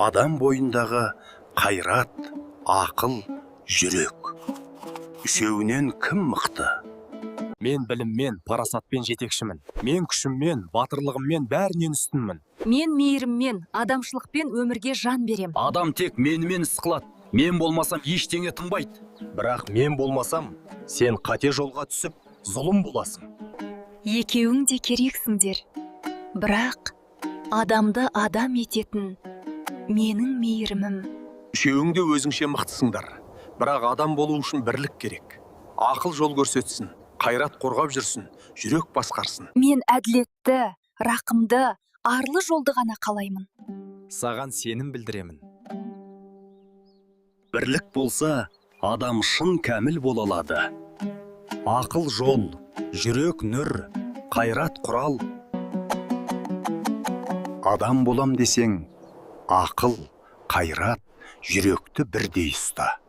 адам бойындағы қайрат, ақыл, жүрек. Үшеуінен кім мықты? Мен біліммен, парасатпен жетекшімін. Мен күшіммен, батырлығыммен бәрінен үстінмін. Мен мейіріммен, адамшылықпен өмірге жан берем. Адам тек менімен іс қылады. Мен болмасам ештеңе тынбайды. Бірақ мен болмасам, сен қате жолға түсіп, зұлым боласың. Екеуің де керексіңдер. Бірақ адамды адам ететін менің мейірімім. Үшеуің де өзіңше мықтысыңдар. Бірақ адам болу үшін бірлік керек. Ақыл жол көрсетсін, қайрат қорғап жүрсін, жүрек басқарсын. Мен әділетті, рақымды, арлы жолды ғана қалаймын. Саған сенім білдіремін. Бірлік болса, адам шын кәміл бола алады. Ақыл жол, жүрек нүр, қайрат құрал. Адам болам десең, ақыл, қайрат, жүректі бірдей ұста.